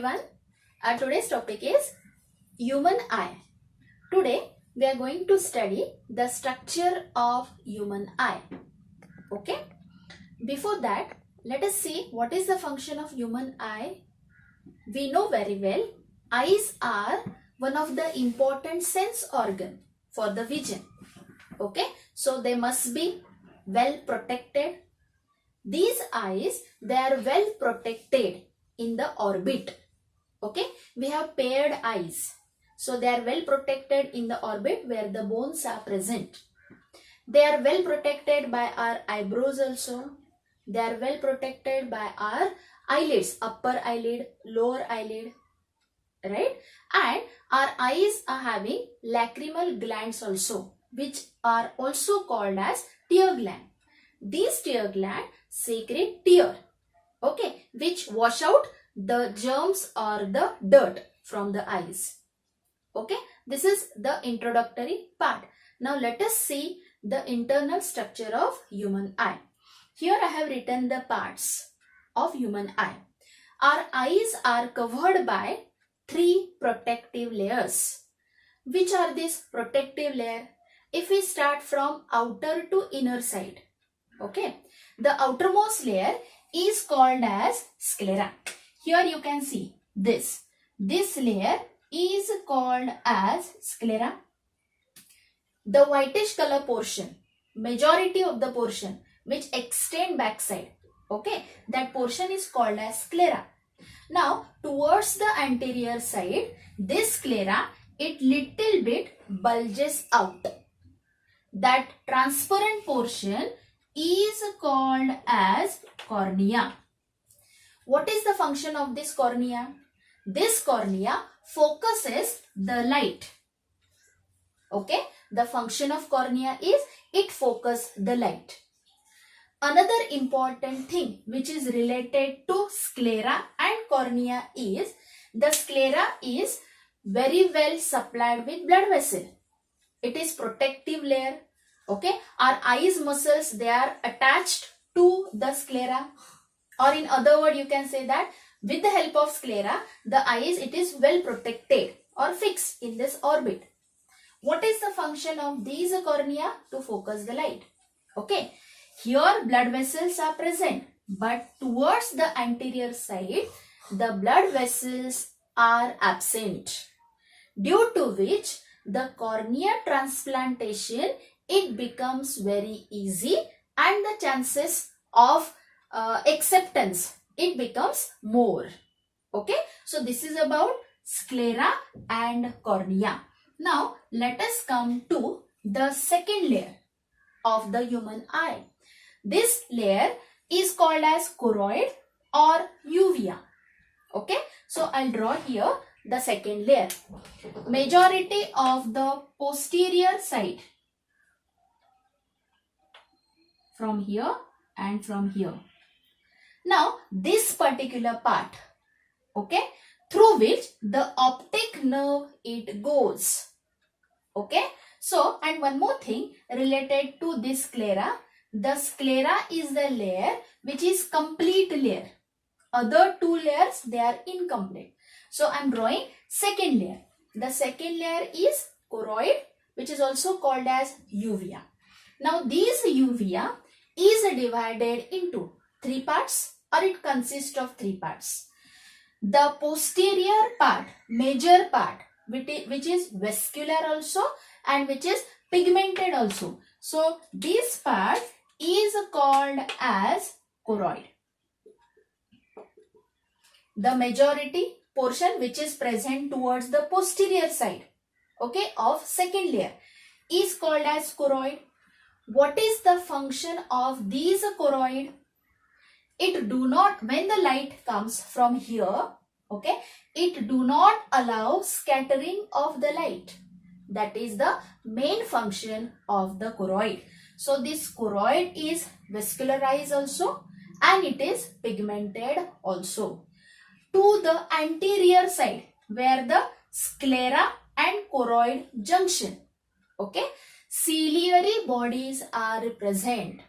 everyone. Our today's topic is human eye. Today we are going to study the structure of human eye. Okay. Before that, let us see what is the function of human eye. We know very well eyes are one of the important sense organ for the vision. Okay. So they must be well protected. These eyes, they are well protected in the orbit. Okay, we have paired eyes, so they are well protected in the orbit where the bones are present. They are well protected by our eyebrows also. They are well protected by our eyelids, upper eyelid, lower eyelid, right? And our eyes are having lacrimal glands also, which are also called as tear gland. These tear glands secrete tear, okay, which wash out the germs or the dirt from the eyes. Okay, this is the introductory part. Now let us see the internal structure of human eye. Here I have written the parts of human eye. Our eyes are covered by 3 protective layers. Which are these protective layers? If we start from outer to inner side, okay, the outermost layer is called as sclera. Here you can see this. This layer is called as sclera. The whitish color portion, majority of the portion which extend backside, okay, that portion is called as sclera. Now towards the anterior side, this sclera, it little bit bulges out. That transparent portion is called as cornea. What is the function of this cornea? This cornea focuses the light. Okay, the function of cornea is it focuses the light. Another important thing which is related to sclera and cornea is the sclera is very well supplied with blood vessel. It is protective layer. Okay, our eyes muscles, they are attached to the sclera, or in other word you can say that with the help of sclera, the eyes, it is well protected or fixed in this orbit. What is the function of these cornea? To focus the light. Okay, here blood vessels are present, but towards the anterior side, the blood vessels are absent, due to which the cornea transplantation, it becomes very easy and the chances of acceptance, it becomes more. Okay, so this is about sclera and cornea. Now let us come to the second layer of the human eye. This layer is called as choroid or uvea. Okay, so I'll draw here the second layer. Majority of the posterior side, from here and from here. Now this particular part, okay, through which the optic nerve it goes. Okay, so and one more thing related to this sclera, the sclera is the layer which is complete layer. Other 2 layers, they are incomplete. So I am drawing second layer. The second layer is choroid, which is also called as uvea. Now this uvea is divided into 3 parts, or it consists of 3 parts. The posterior part, major part, which is vascular also and which is pigmented also. So this part is called as choroid. The majority portion which is present towards the posterior side, okay, of second layer is called as choroid. What is the function of these choroid? It do not, when the light comes from here, okay, it do not allow scattering of the light. That is the main function of the choroid. So this choroid is vascularized also and it is pigmented also. To the anterior side where the sclera and choroid junction, okay, ciliary bodies are present.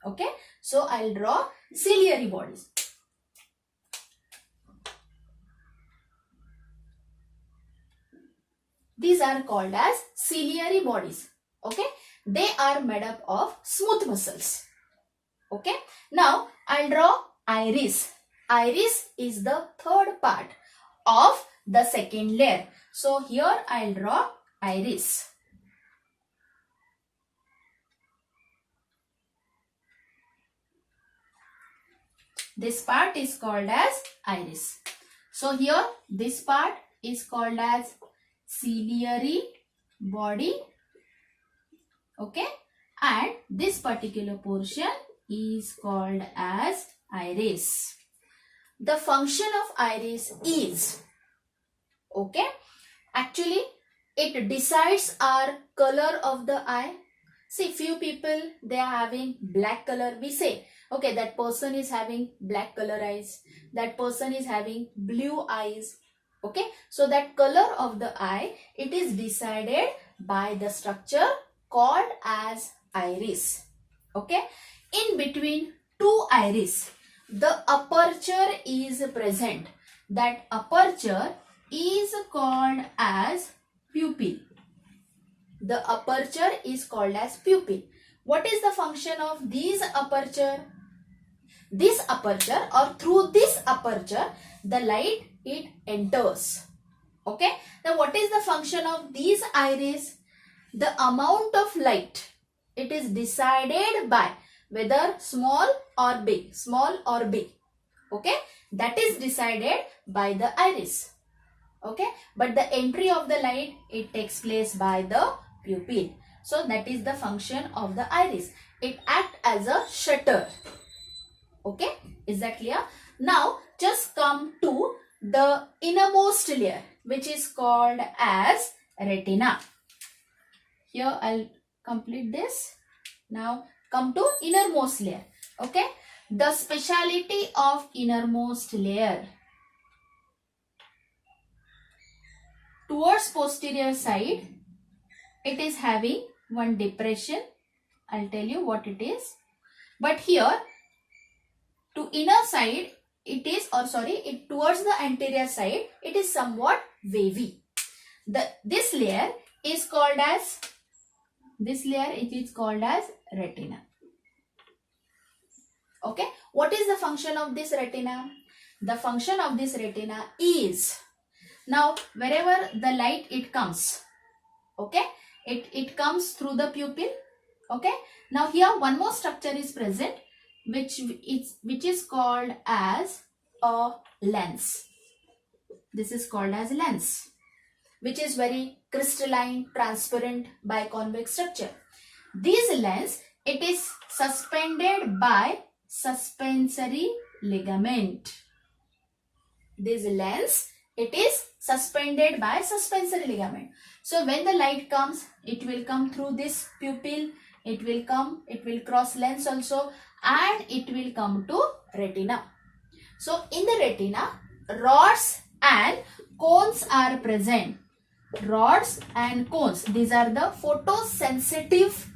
Okay, so I'll draw ciliary bodies. These are called as ciliary bodies. Okay, they are made up of smooth muscles. Okay, now I'll draw iris. Iris is the third part of the second layer. So here I'll draw iris. This part is called as iris. So here this part is called as ciliary body. Okay, and this particular portion is called as iris. The function of iris is, okay, actually it decides our color of the eye. See, few people, they are having black color. We say, okay, that person is having black color eyes. That person is having blue eyes. Okay, so that color of the eye, it is decided by the structure called as iris. Okay, in between two iris, the aperture is present. That aperture is called as pupil. The aperture is called as pupil. What is the function of this aperture? This aperture, or through this aperture, the light, it enters. Okay. Now what is the function of these iris? The amount of light, it is decided by whether small or big. Small or big. Okay. That is decided by the iris. Okay. But the entry of the light, it takes place by the pupil. So that is the function of the iris. It acts as a shutter. Okay, is that clear? Now just come to the innermost layer, which is called as retina. Here I'll complete this. Now come to innermost layer. Okay, the speciality of innermost layer. Towards posterior side, it is having one depression. I'll tell you what it is. But here, to inner side, it is, towards the anterior side, it is somewhat wavy. This layer is called as, retina. Okay, what is the function of this retina? The function of this retina is, now wherever the light it comes, okay, it comes through the pupil. Okay, now here one more structure is present, which is called as a lens. This is called as lens, which is very crystalline, transparent, biconvex structure. This lens, it is suspended by suspensory ligament. This lens, it is suspended by suspensory ligament. So when the light comes, it will come through this pupil, it will cross lens also, and it will come to retina. So in the retina, rods and cones are present. Rods and cones, these are the photosensitive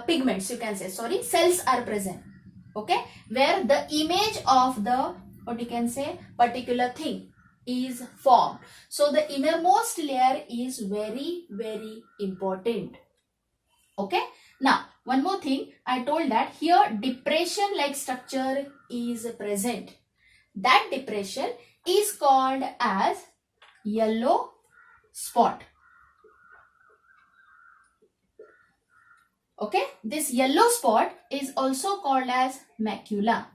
pigments, you can say, cells are present. Okay, where the image of the, particular thing is formed. So the innermost layer is very, very important. Okay, now one more thing, I told that here depression like structure is present. That depression is called as yellow spot. Okay, this yellow spot is also called as macula.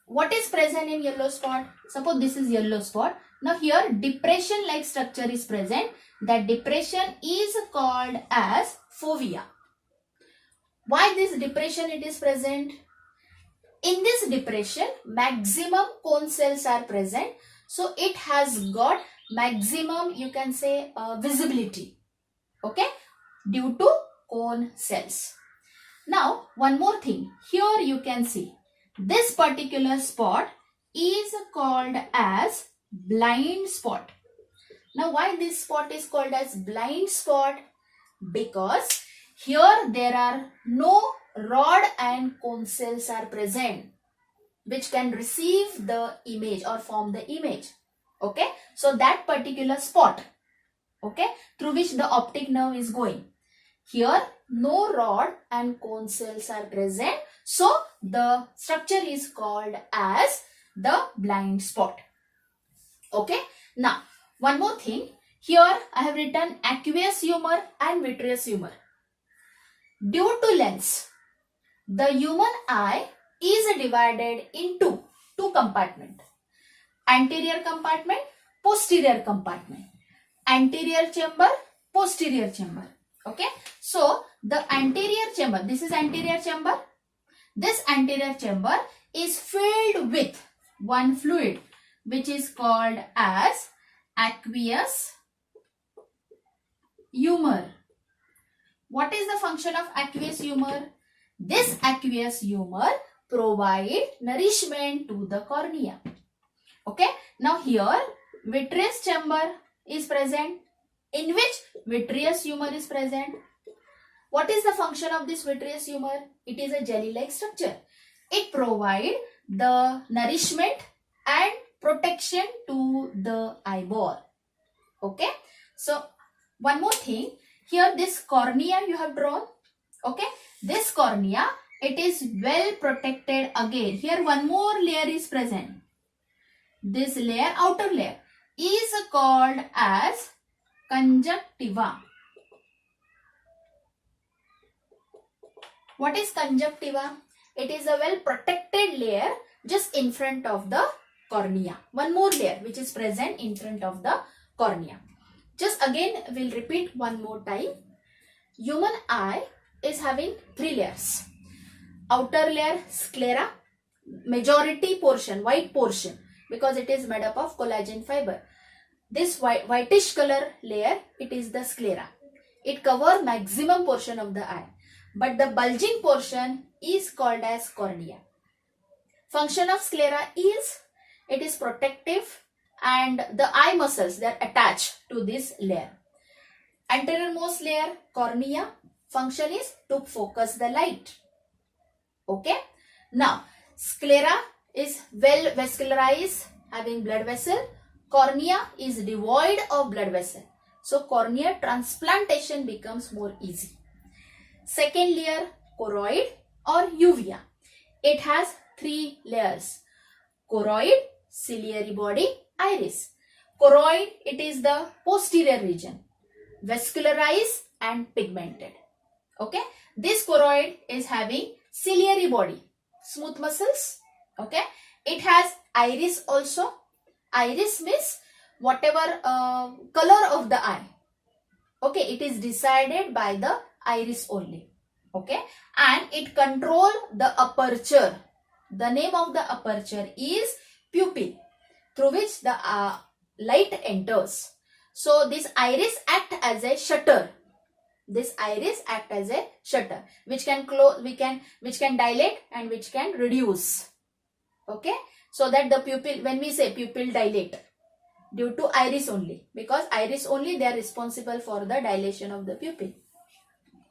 What is present in yellow spot? Suppose this is yellow spot. Now here depression like structure is present. That depression is called as fovea. Why this depression it is present? In this depression, maximum cone cells are present. So it has got maximum, you can say, visibility. Okay, due to cone cells. Now one more thing, here you can see this particular spot is called as blind spot. Now why this spot is called as blind spot? Because here there are no rod and cone cells are present which can receive the image or form the image. Okay, so that particular spot, okay, through which the optic nerve is going. Here no rod and cone cells are present, so the structure is called as the blind spot. Okay, now one more thing, here I have written aqueous humor and vitreous humor. Due to lens, the human eye is divided into two compartments: anterior compartment, posterior compartment, anterior chamber, posterior chamber. Okay, so the anterior chamber, this is anterior chamber. This anterior chamber is filled with one fluid which is called as aqueous humor. What is the function of aqueous humor? This aqueous humor provides nourishment to the cornea. Okay, now here vitreous chamber is present, in which vitreous humor is present. What is the function of this vitreous humor? It is a jelly-like structure. It provides the nourishment and protection to the eyeball. Okay, so one more thing, here this cornea you have drawn. Okay, this cornea, it is well protected again. Here one more layer is present. This layer, outer layer, is called as conjunctiva. What is conjunctiva? It is a well protected layer just in front of the cornea. One more layer which is present in front of the cornea. Just again we'll repeat one more time. Human eye is having three layers. Outer layer sclera, majority portion, white portion, because it is made up of collagen fiber. This whitish color layer, it is the sclera. It covers maximum portion of the eye. But the bulging portion is called as cornea. Function of sclera is, it is protective and the eye muscles, they are attached to this layer. Anteriormost layer, cornea, function is to focus the light. Okay. Now, sclera is well vascularized, having blood vessel. Cornea is devoid of blood vessel. So, cornea transplantation becomes more easy. Second layer, choroid or uvea. It has three layers: choroid, ciliary body, iris. Choroid, it is the posterior region, vascularized and pigmented. Okay, this choroid is having ciliary body, smooth muscles. Okay, it has iris also. Iris means whatever color of the eye. Okay, it is decided by the iris only. Okay, and it control the aperture. The name of the aperture is pupil, through which the light enters. So this iris act as a shutter. This iris act as a shutter, which can close, which can dilate and which can reduce. Okay, so that the pupil, when we say pupil dilate, due to iris only, because iris only they are responsible for the dilation of the pupil.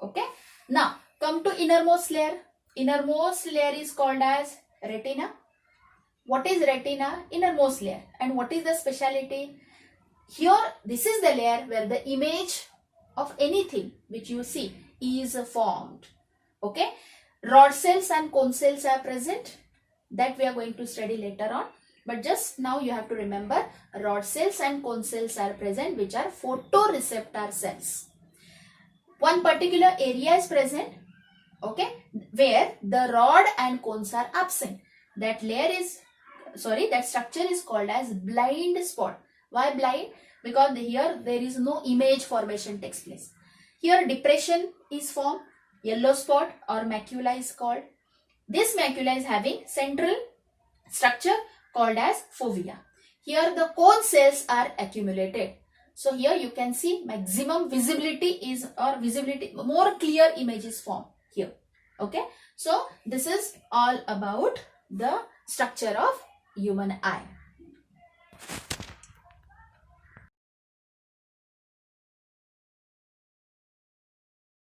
Okay, now come to innermost layer. Innermost layer is called as retina. What is retina? Innermost layer. And what is the speciality? Here, this is the layer where the image of anything which you see is formed. Okay, rod cells and cone cells are present, that we are going to study later on. But just now you have to remember, rod cells and cone cells are present, which are photoreceptor cells. One particular area is present, okay, where the rod and cones are absent. That layer is, that structure is called as blind spot. Why blind? Because here there is no image formation takes place. Here depression is formed, yellow spot or macula is called. This macula is having central structure called as fovea. Here the cone cells are accumulated. So here you can see maximum visibility is, or visibility, more clear image is formed here. Okay, so this is all about the structure of human eye.